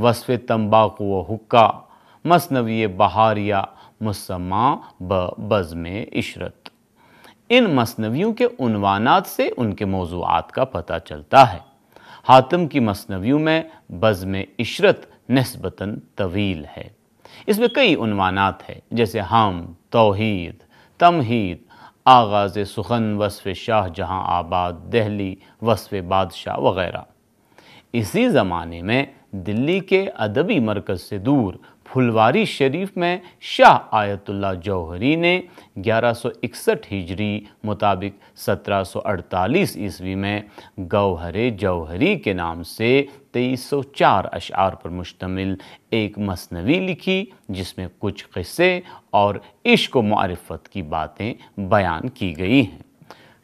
وصف تمباکو و حقہ، مثنوی بہاریہ مسمہ بزم عشرت۔ ان مثنویوں کے عنوانات سے ان کے موضوعات کا پتہ چلتا ہے۔ حاتم کی مثنویوں میں بزم عشرت نسبتاً طویل ہے۔ اس میں کئی عنوانات ہیں، جیسے حمد، توحید، تمہید، آغاز سخن، وصف شاہ جہاں آباد، دہلی، وصف بادشاہ وغیرہ۔ اسی زمانے میں دلی کے ادبی مرکز سے دور پھلواری شریف میں شاہ آیت اللہ جوہری نے 1161 ہجری مطابق 1748 عیسوی میں گوہر جوہری کے نام سے 2304 اشعار پر مشتمل ایک مثنوی لکھی، جس میں کچھ قصے اور عشق و معرفت کی باتیں بیان کی گئی ہیں۔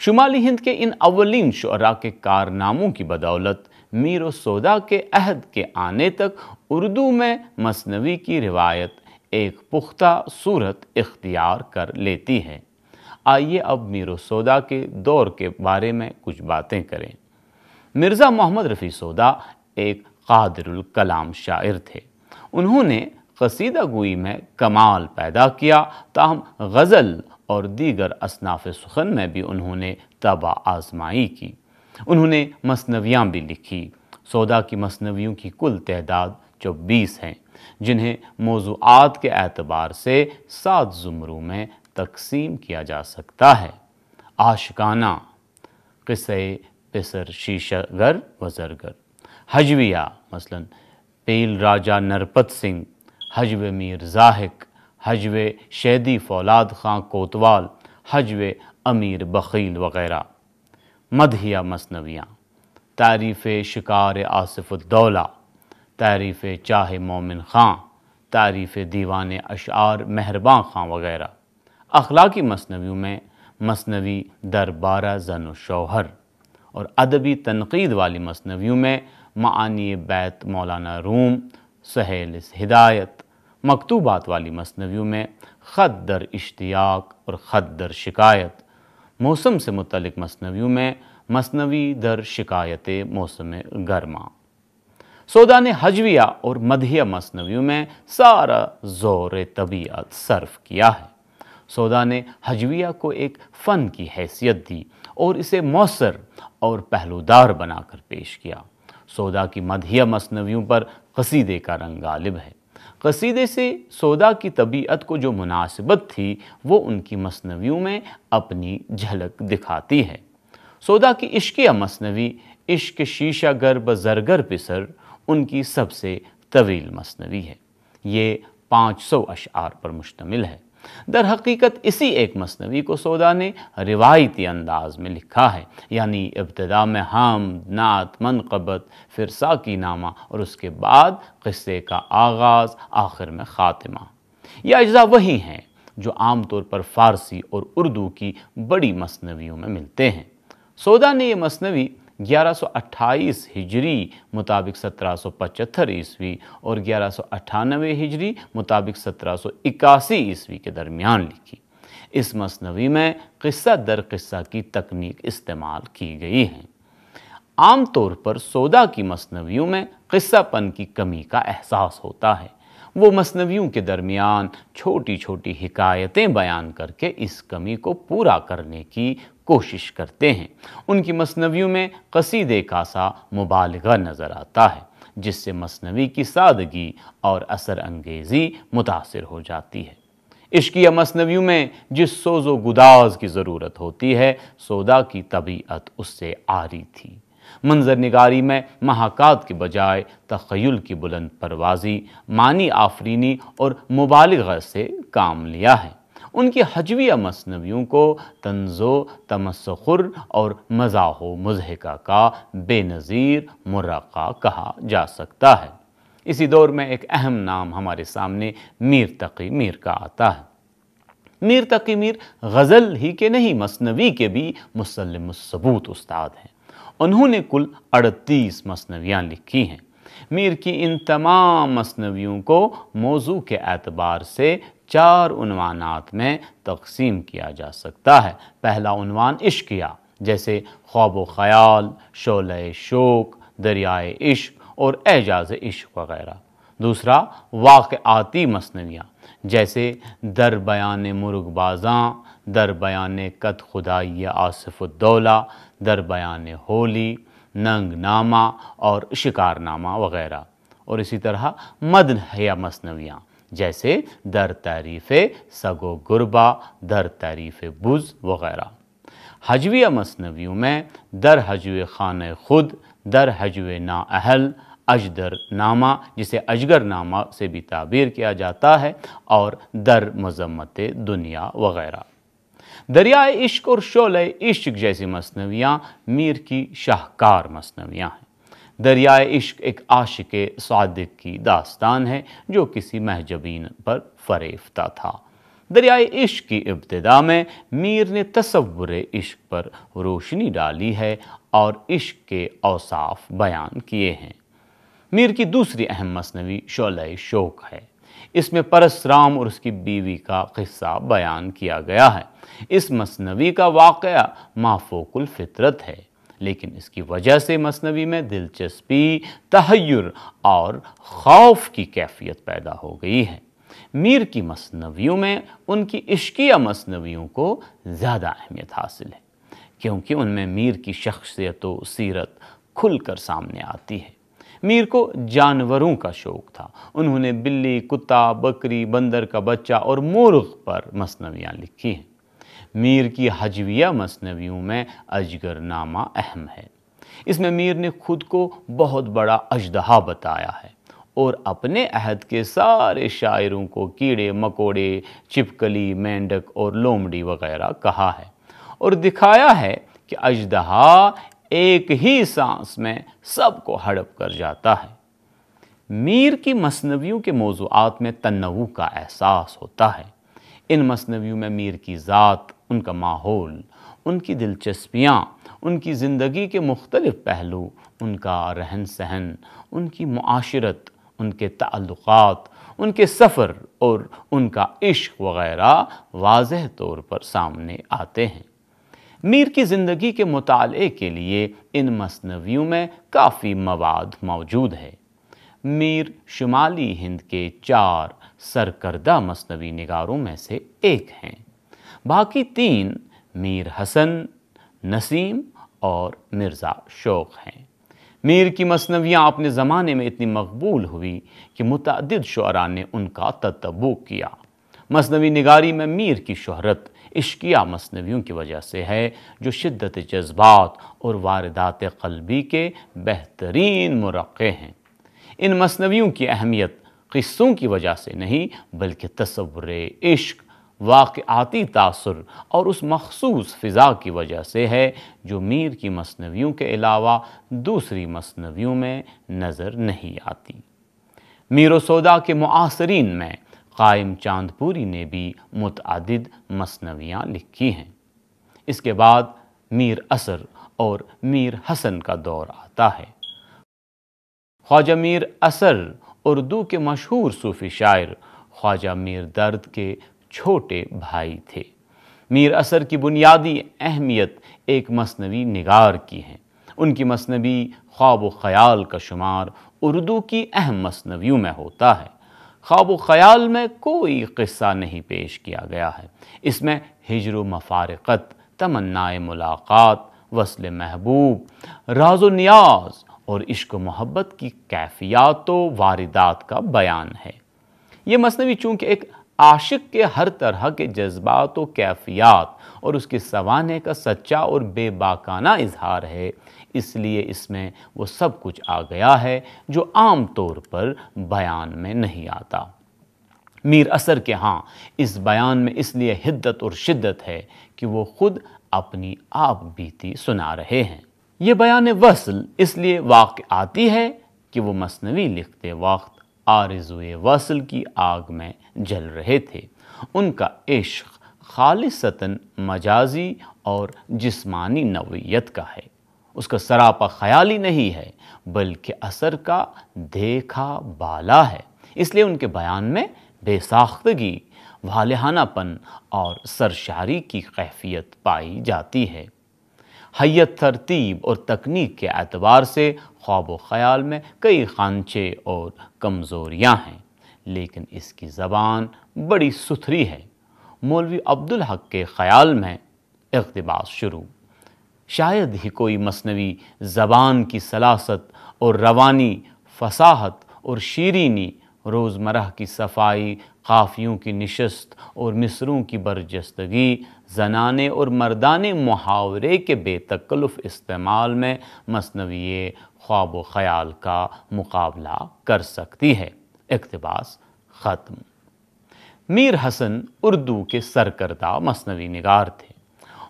شمالی ہند کے ان اولین شعراء کے کارناموں کی بدولت میر و سودا کے عہد کے آنے تک اردو میں مثنوی کی روایت ایک پختہ صورت اختیار کر لیتی ہے۔ آئیے اب میر و سودا کے دور کے بارے میں کچھ باتیں کریں۔ مرزا محمد رفیع سودا ایک قادر الکلام شاعر تھے۔ انہوں نے قصیدہ گوئی میں کمال پیدا کیا، تاہم غزل اور دیگر اصناف سخن میں بھی انہوں نے طبع آزمائی کی۔ انہوں نے مثنویاں بھی لکھی۔ سودا کی مثنویوں کی کل تعداد 24 ہیں، جنہیں موضوعات کے اعتبار سے 7 زمروں میں تقسیم کیا جا سکتا ہے۔ عاشقانہ، قصہ پسر شیشہ گر و زرگر، ہجویہ مثلاً پیل راجہ نرپت سنگھ، ہجو میر زاہک، ہجو شیدی فولاد خان کوتوال، ہجو امیر بخیل وغیرہ۔ مدحیہ مثنویاں، تعریف شکار آصف الدولہ، تعریف چاہ مومن خان، تعریف دیوان اشعار مہرباں خان وغیرہ۔ اخلاقی مثنویوں میں مثنوی دربارہ زن و شوہر، اور ادبی تنقید والی مثنویوں میں معانی بیت مولانا روم، سہیل ہدایت۔ مکتوبات والی مثنویوں میں خط در اشتیاق اور خط در شکایت۔ موسم سے متعلق مثنویوں میں مثنوی در شکایت موسم گرما۔ سودا نے ہجویہ اور مدحیہ مثنویوں میں سارا زور طبیعت صرف کیا ہے۔ سودا نے ہجویہ کو ایک فن کی حیثیت دی اور اسے مؤثر اور پہلودار بنا کر پیش کیا۔ سودا کی مدحیہ مثنویوں پر قصیدے کا رنگ غالب ہے۔ قصیدے سے سودا کی طبیعت کو جو مناسبت تھی، وہ ان کی مثنویوں میں اپنی جھلک دکھاتی ہے۔ سودا کی عشقیہ مثنوی عشق شیشہ گر ب زرگر پسر ان کی سب سے طویل مثنوی ہے۔ یہ 500 اشعار پر مشتمل ہے۔ در حقیقت اسی ایک مثنوی کو سودا نے روایتی انداز میں لکھا ہے، یعنی ابتدا میں حمد، نعت، منقبت، پھر ساقی نامہ اور اس کے بعد قصے کا آغاز، آخر میں خاتمہ۔ یہ اجزاء وہی ہیں جو عام طور پر فارسی اور اردو کی بڑی مثنویوں میں ملتے ہیں۔ سودا نے یہ مثنوی 1128 ہجری مطابق 1775 عیسوی اور 1198 ہجری مطابق 1781 عیسوی کے درمیان لکھی۔ اس مثنوی میں قصہ در قصہ کی تکنیک استعمال کی گئی ہے۔ عام طور پر سودا کی مثنویوں میں قصہ پن کی کمی کا احساس ہوتا ہے۔ وہ مثنویوں کے درمیان چھوٹی چھوٹی حکایتیں بیان کر کے اس کمی کو پورا کرنے کی کوشش کرتے ہیں۔ ان کی مثنویوں میں قصیدے کا سا مبالغہ نظر آتا ہے، جس سے مثنوی کی سادگی اور اثر انگیزی متاثر ہو جاتی ہے۔ عشقیہ مثنویوں میں جس سوز و گداز کی ضرورت ہوتی ہے، سودا کی طبیعت اس سے عاری تھی۔ منظر نگاری میں محاکات کے بجائے تخیل کی بلند پروازی، معنی آفرینی اور مبالغہ سے کام لیا ہے۔ ان کی ہجویہ مثنویوں کو طنز و تمسخر اور مزاح و مضحکہ کا بے نظیر مرقع کہا جا سکتا ہے۔ اسی دور میں ایک اہم نام ہمارے سامنے میر تقی میر کا آتا ہے۔ میر تقی میر غزل ہی کے نہیں، مثنوی کے بھی مسلم الثبوت استاد ہیں۔ انہوں نے کل 38 مثنویاں لکھی ہیں۔ میر کی ان تمام مثنویوں کو موضوع کے اعتبار سے 4 عنوانات میں تقسیم کیا جا سکتا ہے۔ پہلا عنوان عشقیہ، جیسے خواب و خیال، شعلہ شوق، دریائے عشق اور اعجاز عشق وغیرہ۔ دوسرا واقعاتی مثنویاں، جیسے در بیان مرغ بازاں، در بیان کت خدائی آصف الدولہ، در بیان ہولی، ننگ نامہ اور شکار نامہ وغیرہ، اور اسی طرح مدح مثنویاں جیسے در تعریف سگ و گربا، در تعریف بز وغیرہ۔ ہجویہ مثنویوں میں در ہجو خانہ خود، در ہجو نا اہل، اجدر نامہ جسے اجگر نامہ سے بھی تعبیر کیا جاتا ہے، اور در مذمت دنیا وغیرہ۔ دریائے عشق اور شعلہ عشق جیسی مثنویاں میر کی شاہکار مثنویاں ہیں۔ دریائے عشق ایک عاشق صادق کی داستان ہے جو کسی محجبین پر فریفتہ تھا۔ دریائے عشق کی ابتدا میں میر نے تصور عشق پر روشنی ڈالی ہے اور عشق کے اوصاف بیان کیے ہیں۔ میر کی دوسری اہم مثنوی شعلہ شوق ہے۔ اس میں پرسرام اور اس کی بیوی کا قصہ بیان کیا گیا ہے۔ اس مثنوی کا واقعہ مافوق الفطرت ہے، لیکن اس کی وجہ سے مثنوی میں دلچسپی، تحیر اور خوف کی کیفیت پیدا ہو گئی ہے۔ میر کی مثنویوں میں ان کی عشقیہ مثنویوں کو زیادہ اہمیت حاصل ہے، کیونکہ ان میں میر کی شخصیت و سیرت کھل کر سامنے آتی ہے۔ میر کو جانوروں کا شوق تھا۔ انہوں نے بلی، کتا، بکری، بندر کا بچہ اور مرغ پر مثنویاں لکھی ہیں۔ میر کی ہجویہ مثنویوں میں اجگر نامہ اہم ہے۔ اس میں میر نے خود کو بہت بڑا اژدہا بتایا ہے اور اپنے عہد کے سارے شاعروں کو کیڑے مکوڑے، چھپکلی، مینڈک اور لومڑی وغیرہ کہا ہے، اور دکھایا ہے کہ اژدہا ایک ہی سانس میں سب کو ہڑپ کر جاتا ہے۔ میر کی مثنویوں کے موضوعات میں تنوع کا احساس ہوتا ہے۔ ان مثنویوں میں میر کی ذات، ان کا ماحول، ان کی دلچسپیاں، ان کی زندگی کے مختلف پہلو، ان کا رہن سہن، ان کی معاشرت، ان کے تعلقات، ان کے سفر اور ان کا عشق وغیرہ واضح طور پر سامنے آتے ہیں۔ میر کی زندگی کے مطالعے کے لیے ان مثنویوں میں کافی مواد موجود ہے۔ میر شمالی ہند کے 4 سرکردہ مثنوی نگاروں میں سے ایک ہیں۔ باقی 3 میر حسن، نسیم اور مرزا شوق ہیں۔ میر کی مثنویاں اپنے زمانے میں اتنی مقبول ہوئی کہ متعدد شعراء نے ان کا تتبع کیا۔ مثنوی نگاری میں میر کی شہرت عشقیہ مثنویوں کی وجہ سے ہے، جو شدت جذبات اور واردات قلبی کے بہترین مرقع ہیں۔ ان مثنویوں کی اہمیت قصوں کی وجہ سے نہیں، بلکہ تصور عشق، واقعاتی تاثر اور اس مخصوص فضا کی وجہ سے ہے جو میر کی مثنویوں کے علاوہ دوسری مثنویوں میں نظر نہیں آتی۔ میر و سودا کے معاصرین میں قائم چاندپوری نے بھی متعدد مثنویاں لکھی ہیں۔ اس کے بعد میر اثر اور میر حسن کا دور آتا ہے۔ خواجہ میر اثر اردو کے مشہور صوفی شاعر خواجہ میر درد کے چھوٹے بھائی تھے۔ میر اثر کی بنیادی اہمیت ایک مثنوی نگار کی ہے۔ ان کی مثنوی خواب و خیال کا شمار اردو کی اہم مثنویوں میں ہوتا ہے۔ خواب و خیال میں کوئی قصہ نہیں پیش کیا گیا ہے۔ اس میں ہجر و مفارقت، تمنائے ملاقات، وصل محبوب، راز و نیاز اور عشق و محبت کی کیفیات و واردات کا بیان ہے۔ یہ مثنوی چونکہ ایک عاشق کے ہر طرح کے جذبات و کیفیات اور اس کے سوانح کا سچا اور بے باکانہ اظہار ہے، اس لیے اس میں وہ سب کچھ آ گیا ہے جو عام طور پر بیان میں نہیں آتا۔ میر اثر کے ہاں اس بیان میں اس لیے حدت اور شدت ہے کہ وہ خود اپنی آپ بیتی سنا رہے ہیں۔ یہ بیان وصل اس لیے واقعاتی ہے کہ وہ مثنوی لکھتے وقت آرزوئے وصل کی آگ میں جل رہے تھے۔ ان کا عشق خالصتاً مجازی اور جسمانی نوعیت کا ہے۔ اس کا سراپا خیالی نہیں ہے، بلکہ اثر کا دیکھا بالا ہے۔ اس لیے ان کے بیان میں بے ساختگی، والہانہ پن اور سرشاری کی کیفیت پائی جاتی ہے۔ حیت ترتیب اور تکنیک کے اعتبار سے خواب و خیال میں کئی خانچے اور کمزوریاں ہیں، لیکن اس کی زبان بڑی ستھری ہے۔ مولوی عبدالحق کے خیال میں اقتباس شروع: شاید ہی کوئی مثنوی زبان کی سلاست اور روانی فصاحت اور شیرینی، روزمرہ کی صفائی، قافیوں کی نشست اور مصروں کی برجستگی، زنانے اور مردانے محاورے کے بے تکلف استعمال میں مثنوی خواب و خیال کا مقابلہ کر سکتی ہے۔ اقتباس ختم۔ میر حسن اردو کے سرکردہ مثنوی نگار تھے۔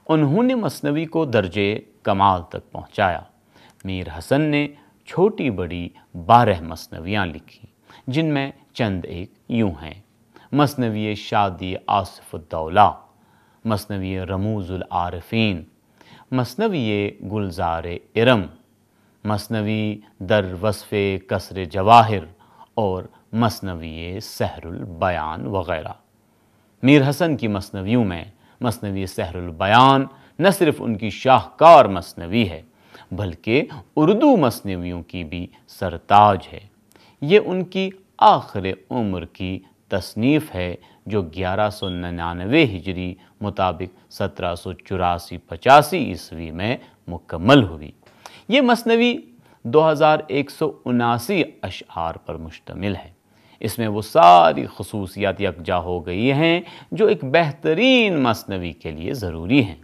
انہوں نے مثنوی کو درجے کمال تک پہنچایا۔ میر حسن نے چھوٹی بڑی 12 مثنویاں لکھی، جن میں چند ایک یوں ہیں: مثنوی شادی آصف الدولہ، مثنوی رموز العارفین، مثنوی گلزار ارم، مثنوی در وصف کسر جواہر اور مثنوی سحر البیان وغیرہ۔ میر حسن کی مثنویوں میں مثنوی سحر البیان نہ صرف ان کی شاہکار مثنوی ہے، بلکہ اردو مثنویوں کی بھی سرتاج ہے۔ یہ ان کی آخر عمر کی تصنیف ہے، جو 1199 ہجری مطابق 1784-85 عیسوی میں مکمل ہوئی۔ یہ مثنوی 2179 اشعار پر مشتمل ہے۔ اس میں وہ ساری خصوصیات یکجا ہو گئی ہیں جو ایک بہترین مثنوی کے لیے ضروری ہیں۔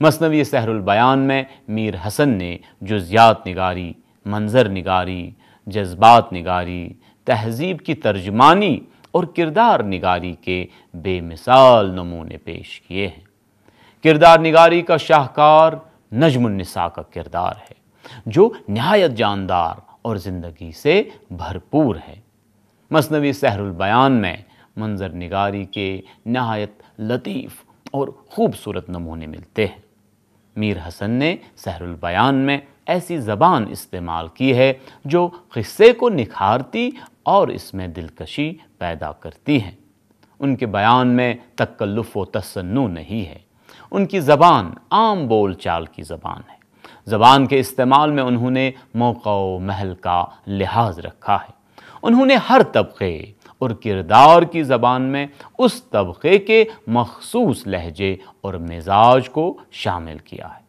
مثنوی سحر البیان میں میر حسن نے جزیات نگاری، منظر نگاری، جذبات نگاری، تہذیب کی ترجمانی اور کردار نگاری کے بے مثال نمونے پیش کیے ہیں۔ کردار نگاری کا شاہکار نجم النساء کا کردار ہے، جو نہایت جاندار اور زندگی سے بھرپور ہے۔ مثنوی سحر البیان میں منظر نگاری کے نہایت لطیف اور خوبصورت نمونے ملتے ہیں۔ میر حسن نے سحر البیان میں ایسی زبان استعمال کی ہے جو قصے کو نکھارتی اور اس میں دلکشی پیدا کرتی ہے۔ ان کے بیان میں تکلف و تصنع نہیں ہے۔ ان کی زبان عام بول چال کی زبان ہے۔ زبان کے استعمال میں انہوں نے موقع و محل کا لحاظ رکھا ہے۔ انہوں نے ہر طبقے اور کردار کی زبان میں اس طبقے کے مخصوص لہجے اور مزاج کو شامل کیا ہے۔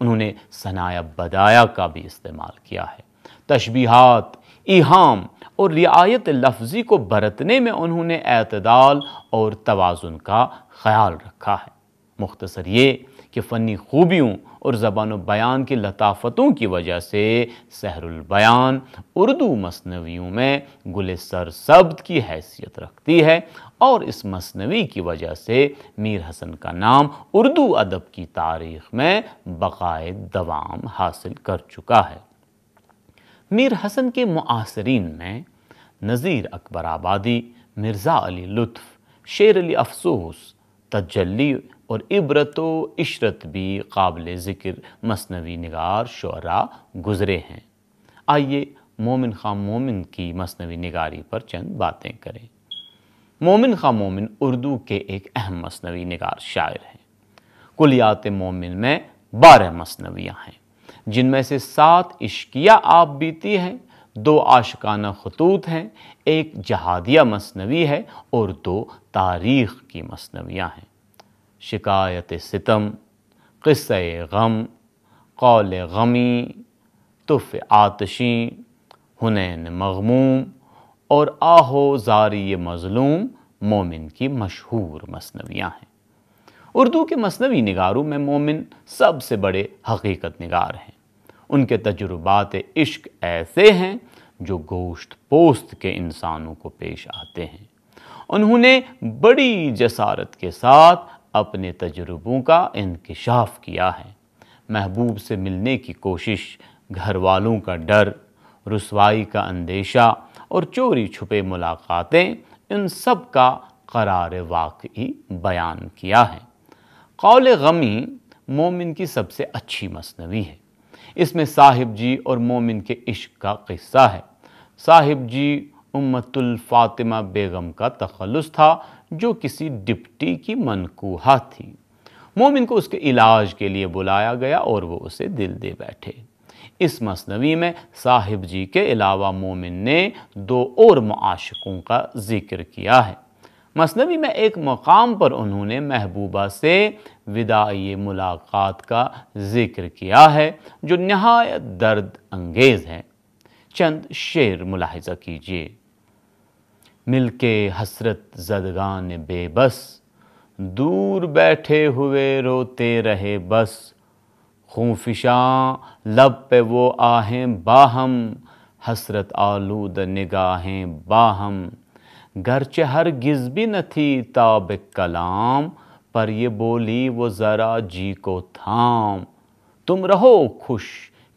انہوں نے ثنایا بدایا کا بھی استعمال کیا ہے۔ تشبیہات، ایہام اور رعایت لفظی کو برتنے میں انہوں نے اعتدال اور توازن کا خیال رکھا ہے۔ مختصر یہ کہ فنی خوبیوں اور زبان و بیان کی لطافتوں کی وجہ سے سحر البیان اردو مثنویوں میں گل سرسبد کی حیثیت رکھتی ہے، اور اس مثنوی کی وجہ سے میر حسن کا نام اردو ادب کی تاریخ میں بقائے دوام حاصل کر چکا ہے۔ میر حسن کے معاصرین میں نذیر اکبر آبادی، مرزا علی لطف، شیر علی افسوس، تجلی اور عبرت و عشرت بھی قابل ذکر مثنوی نگار شعراء گزرے ہیں۔ آئیے مومن خاں مومن کی مثنوی نگاری پر چند باتیں کریں۔ مومن خاں مومن اردو کے ایک اہم مثنوی نگار شاعر ہیں۔ کلیات مومن میں 12 مثنویاں ہیں، جن میں سے 7 عشقیہ آپ بیتی ہیں، 2 عاشقانہ خطوط ہیں، 1 جہادیہ مثنوی ہے اور 2 تاریخ کی مثنویاں ہیں۔ شکایت ستم، قصہ غم، قول غمی، تف آتشیں، حنین مغموم اور آہو زاری مظلوم مومن کی مشہور مثنویاں ہیں۔ اردو کے مثنوی نگاروں میں مومن سب سے بڑے حقیقت نگار ہیں۔ ان کے تجربات عشق ایسے ہیں جو گوشت پوست کے انسانوں کو پیش آتے ہیں۔ انہوں نے بڑی جسارت کے ساتھ اپنے تجربوں کا انکشاف کیا ہے۔ محبوب سے ملنے کی کوشش، گھر والوں کا ڈر، رسوائی کا اندیشہ اور چوری چھپے ملاقاتیں، ان سب کا قرار واقعی بیان کیا ہے۔ قول غمی مومن کی سب سے اچھی مثنوی ہے۔ اس میں صاحب جی اور مومن کے عشق کا قصہ ہے۔ صاحب جی امت الفاطمہ بیگم کا تخلص تھا، جو کسی ڈپٹی کی منکوحہ تھی۔ مومن کو اس کے علاج کے لیے بلایا گیا اور وہ اسے دل دے بیٹھے۔ اس مثنوی میں صاحب جی کے علاوہ مومن نے 2 اور معاشقوں کا ذکر کیا ہے۔ مثنوی میں ایک مقام پر انہوں نے محبوبہ سے وداعی ملاقات کا ذکر کیا ہے جو نہایت درد انگیز ہے۔ چند شعر ملاحظہ کیجیے۔ مل کے حسرت زدگان بے بس، دور بیٹھے ہوئے روتے رہے بس، خونفشاں لب پہ وہ آہیں باہم، حسرت آلود نگاہیں باہم، گرچہ ہرگز بھی نہ تھی تاب کلام، پر یہ بولی وہ ذرا جی کو تھام، تم رہو خوش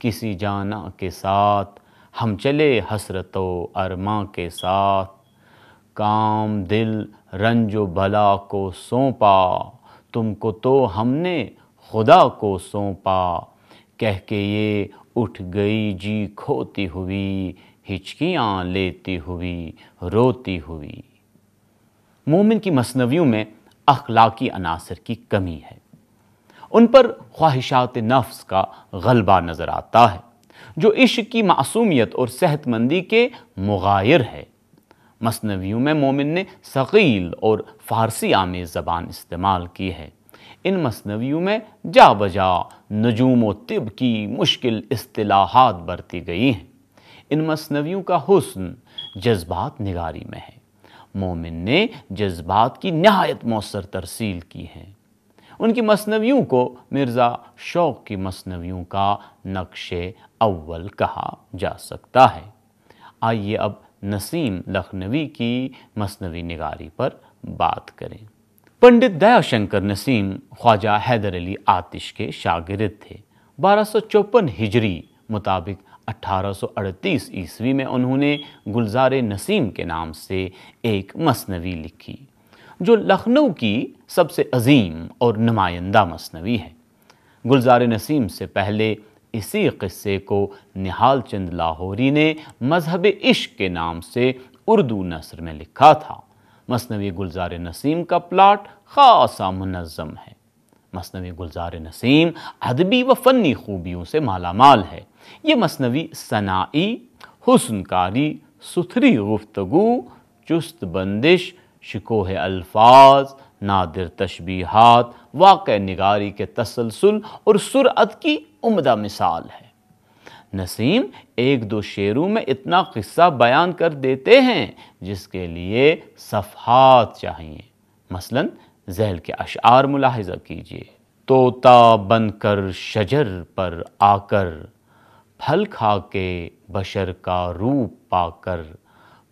کسی جانا کے ساتھ، ہم چلے حسرت و ارماں کے ساتھ، کام دل رنج و بلا کو سونپا، تم کو تو ہم نے خدا کو سونپا، کہہ کے یہ اٹھ گئی جی کھوتی ہوئی، ہچکیاں لیتی ہوئی روتی ہوئی۔ مومن کی مثنویوں میں اخلاقی عناصر کی کمی ہے، ان پر خواہشات نفس کا غلبہ نظر آتا ہے جو عشق کی معصومیت اور صحت مندی کے مغایر ہے۔ مثنویوں میں مومن نے ثقیل اور فارسی آمیز زبان استعمال کی ہے۔ ان مثنویوں میں جا بجا نجوم و طب کی مشکل اصطلاحات برتی گئی ہیں۔ ان مثنویوں کا حسن جذبات نگاری میں ہے۔ مومن نے جذبات کی نہایت مؤثر ترسیل کی ہے۔ ان کی مثنویوں کو مرزا شوق کی مثنویوں کا نقش اول کہا جا سکتا ہے۔ آئیے اب نسیم لکھنوی کی مثنوی نگاری پر بات کریں۔ پنڈت دیا شنکر نسیم خواجہ حیدر علی آتش کے شاگرد تھے۔ 1254 ہجری مطابق 1838 عیسوی میں انہوں نے گلزار نسیم کے نام سے ایک مثنوی لکھی جو لکھنؤ کی سب سے عظیم اور نمائندہ مثنوی ہے۔ گلزار نسیم سے پہلے اسی قصے کو نہال چند لاہوری نے مذہب عشق کے نام سے اردو نثر میں لکھا تھا۔ مثنوی گلزار نسیم کا پلاٹ خاصا منظم ہے۔ مثنوی گلزار نسیم ادبی و فنی خوبیوں سے مالا مال ہے۔ یہ مثنوی صناعی، حسن کاری، ستھری گفتگو، چست بندش، شکوہ الفاظ، نادر تشبیہات، واقع نگاری کے تسلسل اور سرعت کی عمدہ مثال ہے۔ نسیم 1-2 شعروں میں اتنا قصہ بیان کر دیتے ہیں جس کے لیے صفحات چاہیے۔ مثلاً ذیل کے اشعار ملاحظہ کیجیے۔ طوطا بن کر شجر پر آ کر، پھل کھا کے بشر کا روپ پا کر،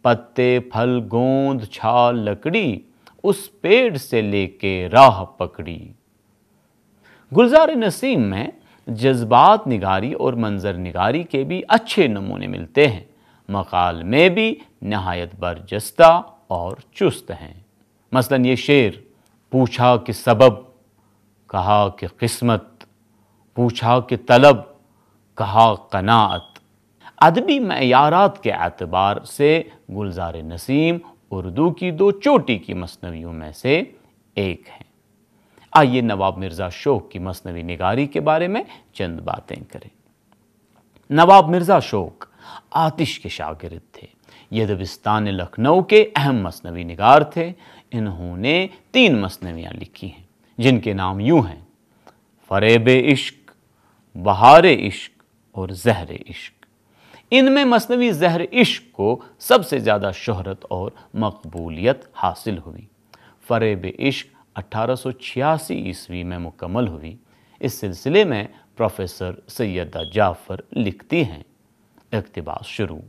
پتے پھل گوند چھال لکڑی، اس پیڑ سے لے کے راہ پکڑی۔ گلزار نسیم میں جذبات نگاری اور منظر نگاری کے بھی اچھے نمونے ملتے ہیں۔ مقال میں بھی نہایت برجستہ اور چست ہیں۔ مثلاً یہ شعر: پوچھا کہ سبب، کہا کہ قسمت، پوچھا کہ طلب، کہا قناعت۔ ادبی معیارات کے اعتبار سے گلزار نسیم اردو کی 2 چوٹی کی مثنویوں میں سے ایک ہے۔ آئیے نواب مرزا شوق کی مثنوی نگاری کے بارے میں چند باتیں کریں۔ نواب مرزا شوق آتش کے شاگرد تھے۔ یہ دبستان لکھنؤ کے اہم مثنوی نگار تھے۔ انہوں نے 3 مثنویاں لکھی ہیں جن کے نام یوں ہیں: فریب عشق، بہار عشق اور زہر عشق۔ ان میں مثنوی زہر عشق کو سب سے زیادہ شہرت اور مقبولیت حاصل ہوئی۔ فریب عشق 1886 عیسوی میں مکمل ہوئی۔ اس سلسلے میں پروفیسر سیدہ جعفر لکھتی ہیں، اقتباس شروع: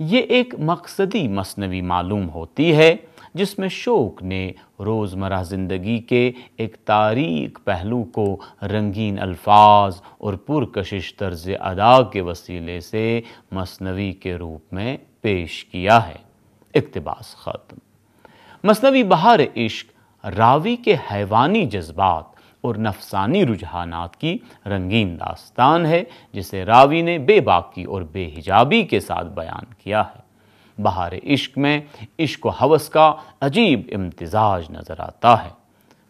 یہ ایک مقصدی مثنوی معلوم ہوتی ہے جس میں شوق نے روزمرہ زندگی کے ایک تاریک پہلو کو رنگین الفاظ اور پرکشش طرز ادا کے وسیلے سے مثنوی کے روپ میں پیش کیا ہے، اقتباس ختم۔ مثنوی بہار عشق راوی کے حیوانی جذبات اور نفسانی رجحانات کی رنگین داستان ہے جسے راوی نے بے باکی اور بے حجابی کے ساتھ بیان کیا ہے۔ بہار عشق میں عشق و ہوس کا عجیب امتزاج نظر آتا ہے۔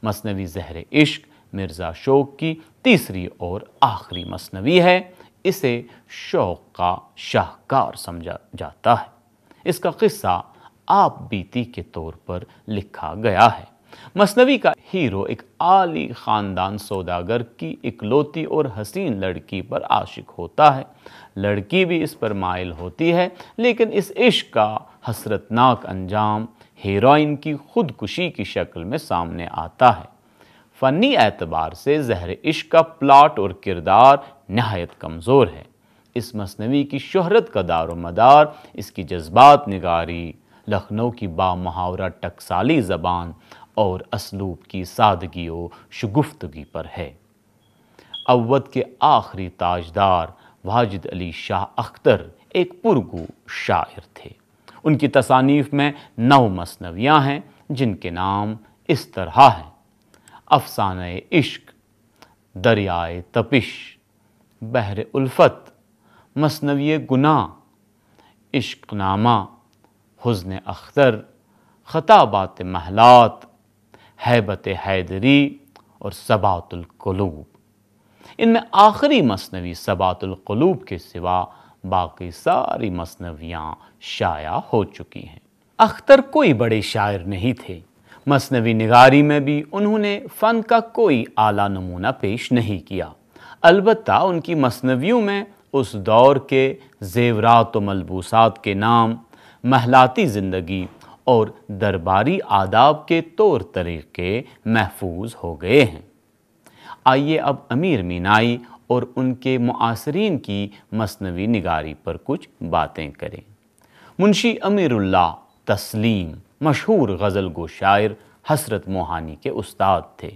مثنوی زہر عشق مرزا شوق کی تیسری اور آخری مثنوی ہے۔ اسے شوق کا شاہکار سمجھا جاتا ہے۔ اس کا قصہ آپ بیتی کے طور پر لکھا گیا ہے۔ مثنوی کا ہیرو ایک عالی خاندان سوداگر کی اکلوتی اور حسین لڑکی پر عاشق ہوتا ہے۔ لڑکی بھی اس پر مائل ہوتی ہے، لیکن اس عشق کا حسرتناک انجام ہیروئن کی خودکشی کی شکل میں سامنے آتا ہے۔ فنی اعتبار سے زہر عشق کا پلاٹ اور کردار نہایت کمزور ہے۔ اس مثنوی کی شہرت کا دار و مدار اس کی جذبات نگاری، لکھنؤ کی بامحاورہ ٹکسالی زبان اور اسلوب کی سادگی و شگفتگی پر ہے۔ اودھ کے آخری تاجدار واجد علی شاہ اختر ایک پرگو شاعر تھے۔ ان کی تصانیف میں 9 مثنویاں ہیں، جن کے نام اس طرح ہیں: افسانہ عشق، دریائے تپش، بحر الفت، مثنوی گناہ، عشق نامہ، حزن اختر، خطابات محلات، ہیبت حیدری اور ثبات القلوب۔ ان میں آخری مثنوی ثبات القلوب کے سوا باقی ساری مثنویاں شائع ہو چکی ہیں۔ اختر کوئی بڑے شاعر نہیں تھے۔ مثنوی نگاری میں بھی انہوں نے فن کا کوئی اعلیٰ نمونہ پیش نہیں کیا۔ البتہ ان کی مثنویوں میں اس دور کے زیورات و ملبوسات کے نام، محلاتی زندگی اور درباری آداب کے طور طریقے محفوظ ہو گئے ہیں۔ آئیے اب امیر مینائی اور ان کے معاصرین کی مثنوی نگاری پر کچھ باتیں کریں۔ منشی امیر اللہ تسلیم مشہور غزل گو شاعر حسرت موہانی کے استاد تھے۔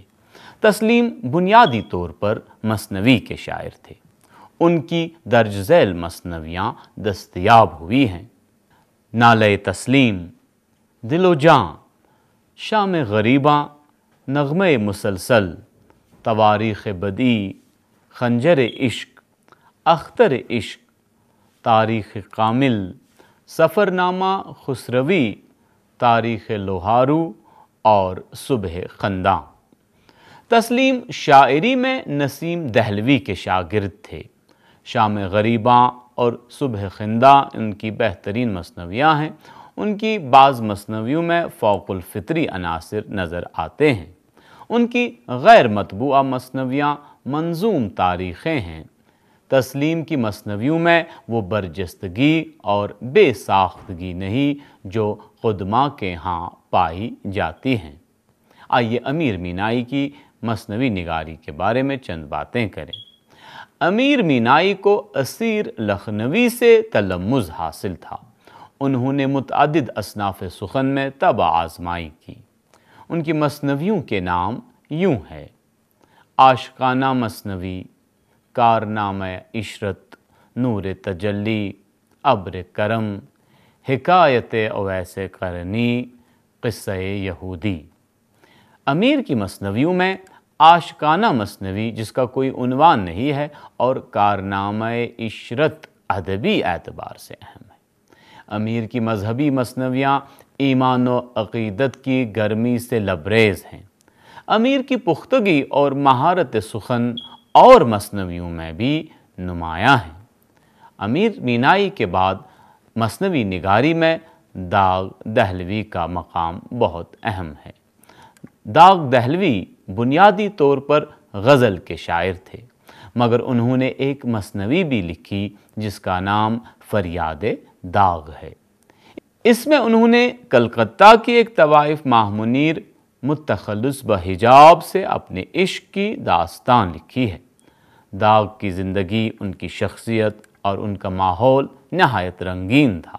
تسلیم بنیادی طور پر مثنوی کے شاعر تھے۔ ان کی درج ذیل مثنویاں دستیاب ہوئی ہیں: نالہ تسلیم، دل و جاں، شام غریباں، نغمہ مسلسل، تواریخ بدیع، خنجر عشق، اختر عشق، تاریخ کامل، سفر نامہ خسروی، تاریخ لوہارو اور صبح خنداں۔ تسلیم شاعری میں نسیم دہلوی کے شاگرد تھے۔ شام غریباں اور صبح خنداں ان کی بہترین مثنویاں ہیں۔ ان کی بعض مثنویوں میں فوق الفطری عناصر نظر آتے ہیں۔ ان کی غیر مطبوعہ مثنویاں منظوم تاریخیں ہیں۔ تسلیم کی مثنویوں میں وہ برجستگی اور بے ساختگی نہیں جو قدماء کے ہاں پائی جاتی ہیں۔ آئیے امیر مینائی کی مثنوی نگاری کے بارے میں چند باتیں کریں۔ امیر مینائی کو اسیر لکھنوی سے تلمذ حاصل تھا۔ انہوں نے متعدد اصناف سخن میں طبع آزمائی کی۔ ان کی مثنویوں کے نام یوں ہے: عاشقانہ مثنوی، کارنامہ عشرت، نور تجلی، ابر کرم، حکایت اویس قرنی، قصہ یہودی۔ امیر کی مثنویوں میں عاشقانہ مثنوی، جس کا کوئی عنوان نہیں ہے، اور کارنامہ عشرت ادبی اعتبار سے اہم ہے۔ امیر کی مذہبی مثنویاں ایمان و عقیدت کی گرمی سے لبریز ہیں۔ امیر کی پختگی اور مہارت سخن اور مثنویوں میں بھی نمایاں ہیں۔ امیر مینائی کے بعد مثنوی نگاری میں داغ دہلوی کا مقام بہت اہم ہے۔ داغ دہلوی بنیادی طور پر غزل کے شاعر تھے، مگر انہوں نے ایک مثنوی بھی لکھی جس کا نام فریاد داغ ہے۔ اس میں انہوں نے کلکتہ کی ایک طوائف ماہ منیر متخلص بحجاب سے اپنے عشق کی داستان لکھی ہے۔ داغ کی زندگی، ان کی شخصیت اور ان کا ماحول نہایت رنگین تھا،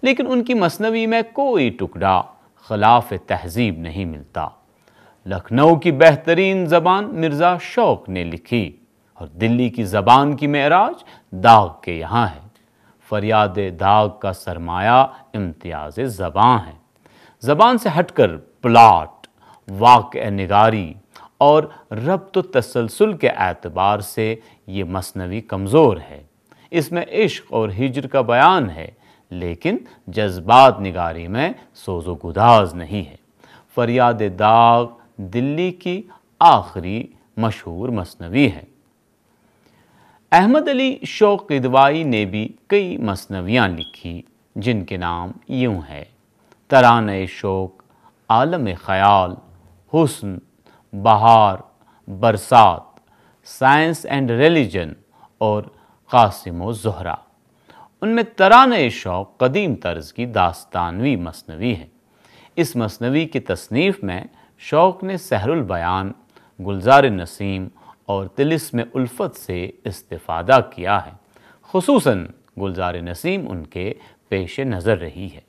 لیکن ان کی مثنوی میں کوئی ٹکڑا خلاف تہذیب نہیں ملتا۔ لکھنؤ کی بہترین زبان مرزا شوق نے لکھی اور دلی کی زبان کی معراج داغ کے یہاں ہے۔ فریاد داغ کا سرمایہ امتیاز زبان ہے۔ زبان سے ہٹ کر پلاٹ، واقع نگاری اور ربط و تسلسل کے اعتبار سے یہ مثنوی کمزور ہے۔ اس میں عشق اور ہجر کا بیان ہے، لیکن جذبات نگاری میں سوز و گداز نہیں ہے۔ فریاد داغ دلی کی آخری مشہور مثنوی ہے۔ احمد علی شوق قدوائی نے بھی کئی مثنویاں لکھی جن کے نام یوں ہے: ترانۂ شوق، عالم خیال، حسن، بہار، برسات، سائنس اینڈ ریلیجن اور قاسم و زہرہ۔ ان میں ترانۂ شوق قدیم طرز کی داستانوی مثنوی ہے۔ اس مثنوی کی تصنیف میں شوق نے سحر البیان، گلزار نسیم اور طلسم الفت سے استفادہ کیا ہے۔ خصوصاً گلزار نسیم ان کے پیش نظر رہی ہے،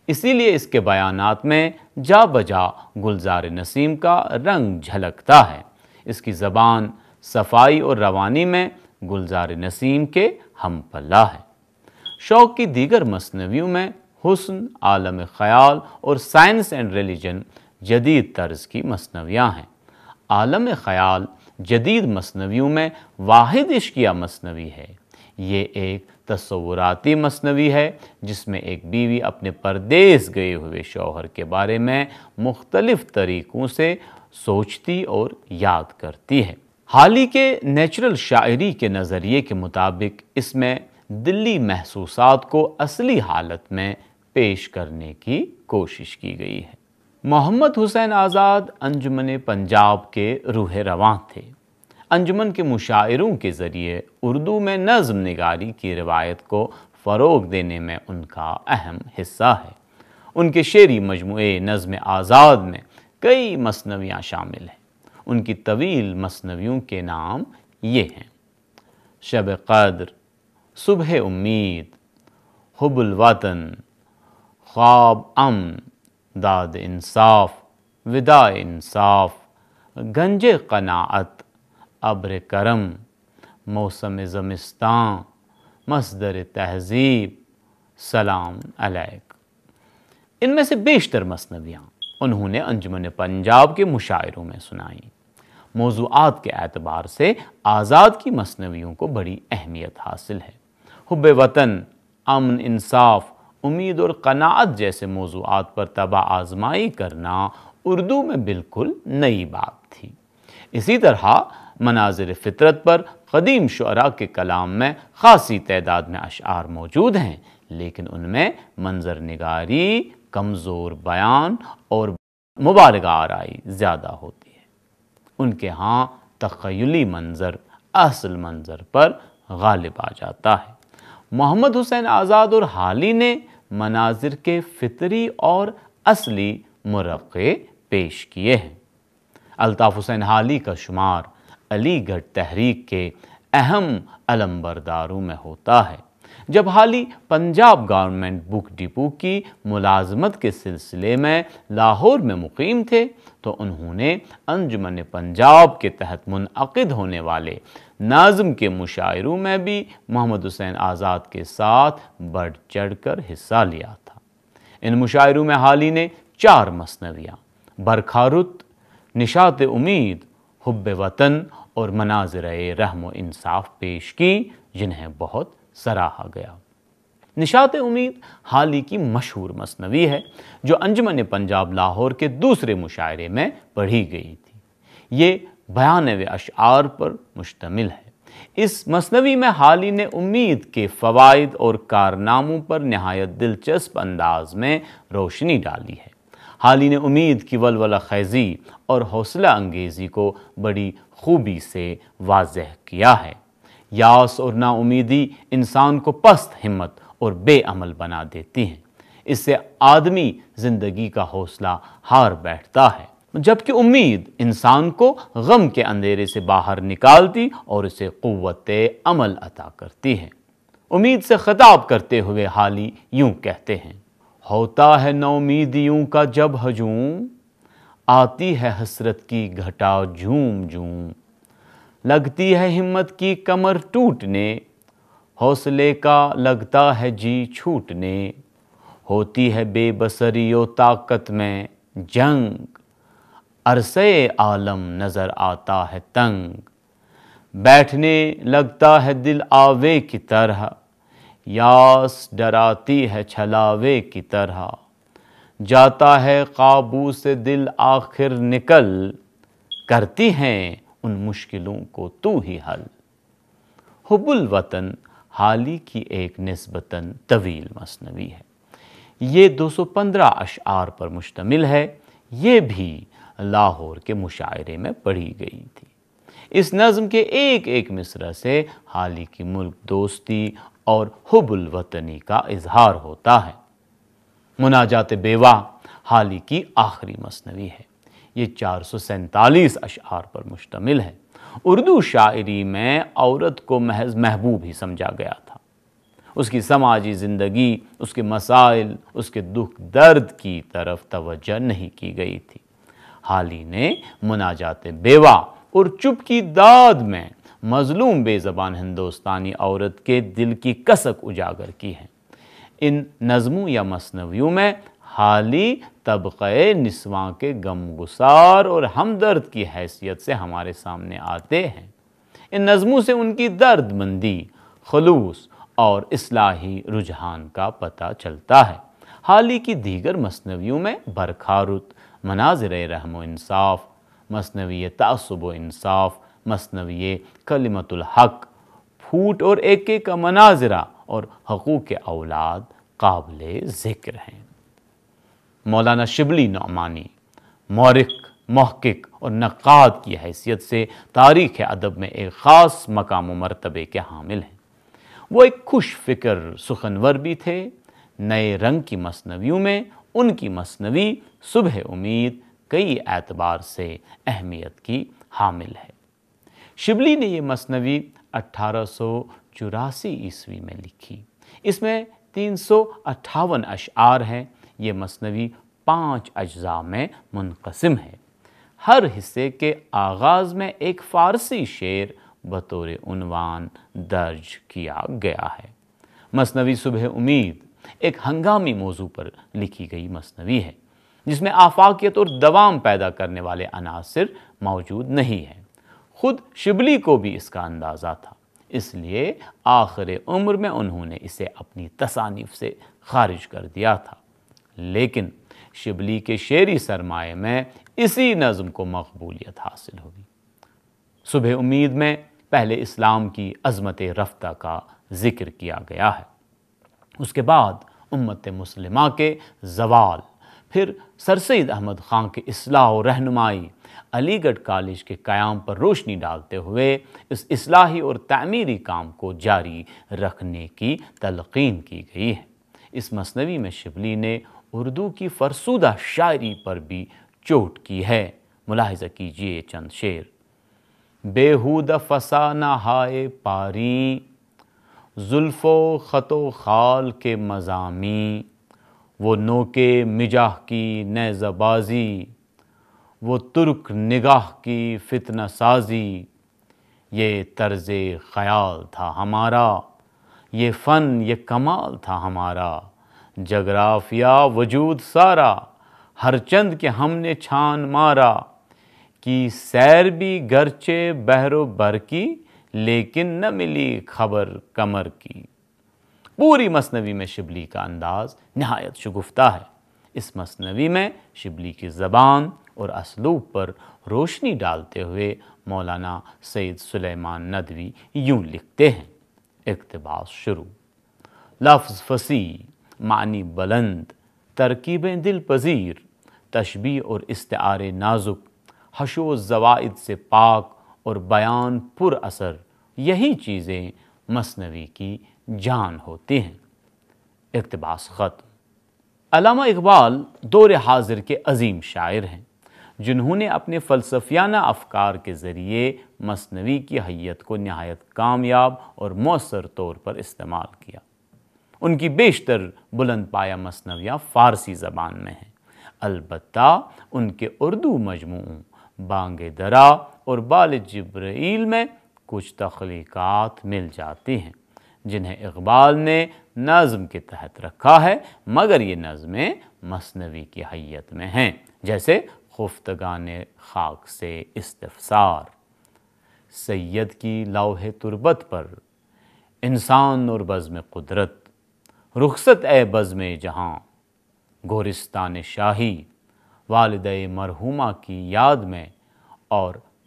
اسی لیے اس کے بیانات میں جا بجا گلزار نسیم کا رنگ جھلکتا ہے۔ اس کی زبان، صفائی اور روانی میں گلزار نسیم کے ہم پلہ ہے۔ شوق کی دیگر مثنویوں میں حسن، عالم خیال اور سائنس اینڈ ریلیجن جدید طرز کی مثنویاں ہیں۔ عالم خیال جدید مثنویوں میں واحد عشقیہ مثنوی ہے۔ یہ ایک تصوراتی مثنوی ہے جس میں ایک بیوی اپنے پردیس گئے ہوئے شوہر کے بارے میں مختلف طریقوں سے سوچتی اور یاد کرتی ہے۔ حالی کے نیچرل شاعری کے نظریے کے مطابق اس میں دلی محسوسات کو اصلی حالت میں پیش کرنے کی کوشش کی گئی ہے۔ محمد حسین آزاد انجمن پنجاب کے روح رواں تھے۔ انجمن کے مشاعروں کے ذریعے اردو میں نظم نگاری کی روایت کو فروغ دینے میں ان کا اہم حصہ ہے۔ ان کے شعری مجموعے نظم آزاد میں کئی مثنویاں شامل ہیں۔ ان کی طویل مثنویوں کے نام یہ ہیں: شب قدر، صبح امید، حب الوطن، خواب امن، داد انصاف، وداع انصاف، گنج قناعت، ابر کرم، موسم زمستان، مصدر تہذیب، سلام علیک۔ ان میں سے بیشتر مثنویاں انہوں نے انجمن پنجاب کے مشاعروں میں سنائیں۔ موضوعات کے اعتبار سے آزاد کی مثنویوں کو بڑی اہمیت حاصل ہے۔ حب وطن، امن، انصاف، امید اور قناعت جیسے موضوعات پر طبع آزمائی کرنا اردو میں بالکل نئی بات تھی۔ اسی طرح مناظر فطرت پر قدیم شعراء کے کلام میں خاصی تعداد میں اشعار موجود ہیں، لیکن ان میں منظر نگاری، کمزور بیان اور مبالغہ آرائی زیادہ ہوتی ہے۔ ان کے ہاں تخیلی منظر اصل منظر پر غالب آ جاتا ہے۔ محمد حسین آزاد اور حالی نے مناظر کے فطری اور اصلی مرقع پیش کیے ہیں۔ الطاف حسین حالی کا شمار علی گڑھ تحریک کے اہم علمبرداروں میں ہوتا ہے۔ جب حالی پنجاب گورنمنٹ بک ڈپو کی ملازمت کے سلسلے میں لاہور میں مقیم تھے تو انہوں نے انجمن پنجاب کے تحت منعقد ہونے والے ناظم کے مشاعروں میں بھی محمد حسین آزاد کے ساتھ بڑھ چڑھ کر حصہ لیا تھا۔ ان مشاعروں میں حالی نے 4 مثنویاں برکھا رت، نشاط امید، حب وطن اور مناظر رحم و انصاف پیش کی جنہیں بہت سراہا گیا۔ نشاط امید حالی کی مشہور مثنوی ہے جو انجمن پنجاب لاہور کے دوسرے مشاعرے میں پڑھی گئی تھی۔ یہ 92 اشعار پر مشتمل ہے۔ اس مثنوی میں حالی نے امید کے فوائد اور کارناموں پر نہایت دلچسپ انداز میں روشنی ڈالی ہے۔ حالی نے امید کی ولولہ خیزی اور حوصلہ انگیزی کو بڑی خوبی سے واضح کیا ہے۔ یاس اور نا امیدی انسان کو پست ہمت اور بے عمل بنا دیتی ہیں۔ اس سے آدمی زندگی کا حوصلہ ہار بیٹھتا ہے، جبکہ امید انسان کو غم کے اندھیرے سے باہر نکالتی اور اسے قوت عمل عطا کرتی ہے۔ امید سے خطاب کرتے ہوئے حالی یوں کہتے ہیں: ہوتا ہے نومیدیوں کا جب ہجوم، آتی ہے حسرت کی گھٹا جھوم جھوم، لگتی ہے ہمت کی کمر ٹوٹنے، حوصلے کا لگتا ہے جی چھوٹنے، ہوتی ہے بے بصری و طاقت میں جنگ، عرصے عالم نظر آتا ہے تنگ، بیٹھنے لگتا ہے دل آوے کی طرح، یاس ڈراتی ہے چھلاوے کی طرح، جاتا ہے قابو سے دل آخر نکل، کرتی ہیں ان مشکلوں کو تو ہی حل۔ حب الوطن حالی کی ایک نسبتاً طویل مثنوی ہے۔ یہ 215 اشعار پر مشتمل ہے۔ یہ بھی لاہور کے مشاعرے میں پڑھی گئی تھی۔ اس نظم کے ایک ایک مصرع سے حالی کی ملک دوستی اور حب الوطنی کا اظہار ہوتا ہے۔ مناجات بیوہ حالی کی آخری مثنوی ہے۔ یہ 447 اشعار پر مشتمل ہے۔ اردو شاعری میں عورت کو محض محبوب ہی سمجھا گیا تھا۔ اس کی سماجی زندگی، اس کے مسائل، اس کے دکھ درد کی طرف توجہ نہیں کی گئی تھی۔ حالی نے مناجات بیوہ اور چپ کی داد میں مظلوم بے زبان ہندوستانی عورت کے دل کی کسک اجاگر کی ہے۔ ان نظموں یا مثنویوں میں حالی طبقہ نسواں کے غمگسار اور ہمدرد کی حیثیت سے ہمارے سامنے آتے ہیں۔ ان نظموں سے ان کی درد مندی، خلوص اور اصلاحی رجحان کا پتہ چلتا ہے۔ حالی کی دیگر مثنویوں میں برکھارت، مناظر رحم و انصاف، مثنوی تعصب و انصاف، مثنوی کلمت الحق، پھوٹ اور ایکے کا مناظرہ اور حقوق اولاد قابل ذکر ہیں۔ مولانا شبلی نعمانی مورخ، محقق اور نقاد کی حیثیت سے تاریخ ادب میں ایک خاص مقام و مرتبے کے حامل ہیں۔ وہ ایک خوش فکر سخنور بھی تھے۔ نئے رنگ کی مثنویوں میں ان کی مثنوی صبح امید کئی اعتبار سے اہمیت کی حامل ہے۔ شبلی نے یہ مثنوی 1884 عیسوی میں لکھی۔ اس میں 358 اشعار ہیں۔ یہ مثنوی 5 اجزاء میں منقسم ہے۔ ہر حصے کے آغاز میں ایک فارسی شعر بطور عنوان درج کیا گیا ہے۔ مثنوی صبح امید ایک ہنگامی موضوع پر لکھی گئی مثنوی ہے، جس میں آفاقیت اور دوام پیدا کرنے والے عناصر موجود نہیں ہیں۔ خود شبلی کو بھی اس کا اندازہ تھا، اس لیے آخر عمر میں انہوں نے اسے اپنی تصانیف سے خارج کر دیا تھا۔ لیکن شبلی کے شعری سرمایہ میں اسی نظم کو مقبولیت حاصل ہوئی۔ صبح امید میں پہلے اسلام کی عظمت رفتہ کا ذکر کیا گیا ہے۔ اس کے بعد امت مسلمہ کے زوال، پھر سر سید احمد خان کے اصلاح و رہنمائی، علی گڑھ کالج کے قیام پر روشنی ڈالتے ہوئے اس اصلاحی اور تعمیری کام کو جاری رکھنے کی تلقین کی گئی ہے۔ اس مثنوی میں شبلی نے اردو کی فرسودہ شاعری پر بھی چوٹ کی ہے۔ ملاحظہ کیجئے چند شعر۔ بیہودہ فسانہ ہائے پاری، زلف و خط و خال کے مضامیں، وہ نوکے مجاح کی نیزہ بازی، وہ ترک نگاہ کی فتنہ سازی، یہ طرز خیال تھا ہمارا، یہ فن یہ کمال تھا ہمارا، جغرافیہ وجود سارا، ہر چند کے ہم نے چھان مارا، کی سیر بھی گرچہ بحر و بر کی، لیکن نہ ملی خبر قمر کی۔ پوری مثنوی میں شبلی کا انداز نہایت شگفتہ ہے۔ اس مثنوی میں شبلی کی زبان اور اسلوب پر روشنی ڈالتے ہوئے مولانا سید سلیمان ندوی یوں لکھتے ہیں۔ اقتباس شروع۔ لفظ فصیح، معنی بلند، ترکیبیں دل پذیر، تشبیہ اور استعارے نازک، حشو و زوائد سے پاک اور بیان پر اثر، یہی چیزیں مثنوی کی جان ہوتی ہیں۔ اقتباس ختم۔ علامہ اقبال دور حاضر کے عظیم شاعر ہیں، جنہوں نے اپنے فلسفیانہ افکار کے ذریعے مثنوی کی حیت کو نہایت کامیاب اور مؤثر طور پر استعمال کیا۔ ان کی بیشتر بلند پایہ مثنویاں فارسی زبان میں ہیں، البتہ ان کے اردو مجموعوں بانگ درا اور بال جبرائیل میں کچھ تخلیقات مل جاتی ہیں، جنہیں اقبال نے نظم کے تحت رکھا ہے، مگر یہ نظمیں مثنوی کی حیت میں ہیں، جیسے خفتگان خاک سے استفسار، سید کی لوح تربت پر، انسان اور بزم قدرت، رخصت اے بزم جہاں، گورستان شاہی، والدہ مرحومہ کی یاد میں، اور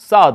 7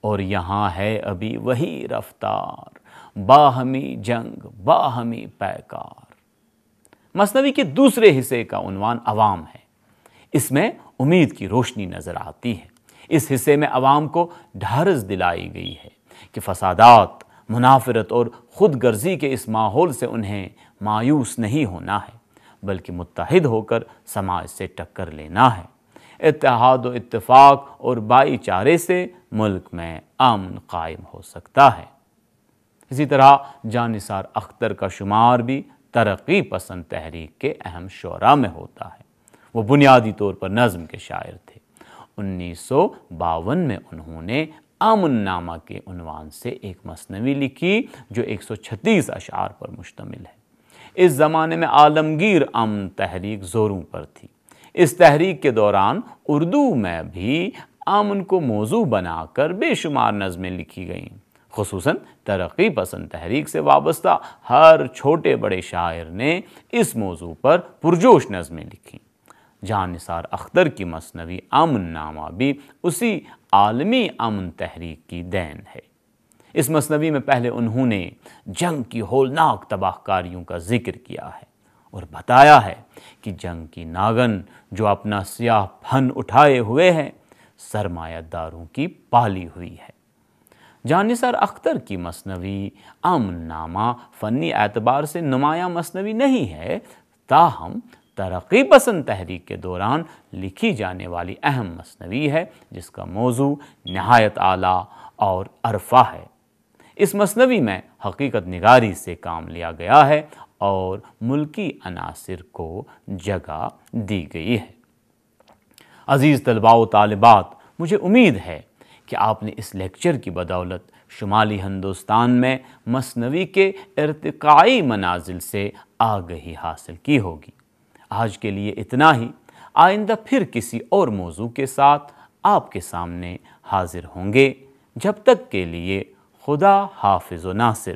اور یہاں ہے ابھی وہی رفتار، باہمی جنگ باہمی پیکار۔ مثنوی کے دوسرے حصے کا عنوان عوام ہے۔ اس میں امید کی روشنی نظر آتی ہے۔ اس حصے میں عوام کو ڈھارس دلائی گئی ہے کہ فسادات، منافرت اور خود غرضی کے اس ماحول سے انہیں مایوس نہیں ہونا ہے، بلکہ متحد ہو کر سماج سے ٹکر لینا ہے۔ اتحاد و اتفاق اور بھائی چارے سے ملک میں امن قائم ہو سکتا ہے۔ اسی طرح جاں نثار اختر کا شمار بھی ترقی پسند تحریک کے اہم شعراء میں ہوتا ہے۔ وہ بنیادی طور پر نظم کے شاعر تھے۔ 1952 میں انہوں نے امن نامہ کے عنوان سے ایک مثنوی لکھی جو 136 اشعار پر مشتمل ہے۔ اس زمانے میں عالمگیر امن تحریک زوروں پر تھی۔ اس تحریک کے دوران اردو میں بھی امن کو موضوع بنا کر بے شمار نظمیں لکھی گئیں۔ خصوصاً ترقی پسند تحریک سے وابستہ ہر چھوٹے بڑے شاعر نے اس موضوع پر پرجوش نظمیں لکھیں۔ جاں نثار اختر کی مثنوی امن نامہ بھی اسی عالمی امن تحریک کی دین ہے۔ اس مثنوی میں پہلے انہوں نے جنگ کی ہولناک تباہ کاریوں کا ذکر کیا ہے اور بتایا ہے کہ جنگ کی ناگن جو اپنا سیاہ پھن اٹھائے ہوئے ہیں، سرمایہ داروں کی پالی ہوئی ہے۔ جاں نثار اختر کی مثنوی امن نامہ فنی اعتبار سے نمایاں مثنوی نہیں ہے، تاہم ترقی پسند تحریک کے دوران لکھی جانے والی اہم مثنوی ہے جس کا موضوع نہایت اعلیٰ اور عرفہ ہے۔ اس مثنوی میں حقیقت نگاری سے کام لیا گیا ہے اور ملکی عناصر کو جگہ دی گئی ہے۔ عزیز طلباء و طالبات، مجھے امید ہے کہ آپ نے اس لیکچر کی بدولت شمالی ہندوستان میں مثنوی کے ارتقائی منازل سے آگہی حاصل کی ہوگی۔ آج کے لیے اتنا ہی۔ آئندہ پھر کسی اور موضوع کے ساتھ آپ کے سامنے حاضر ہوں گے۔ جب تک کے لیے خدا حافظ و ناصر۔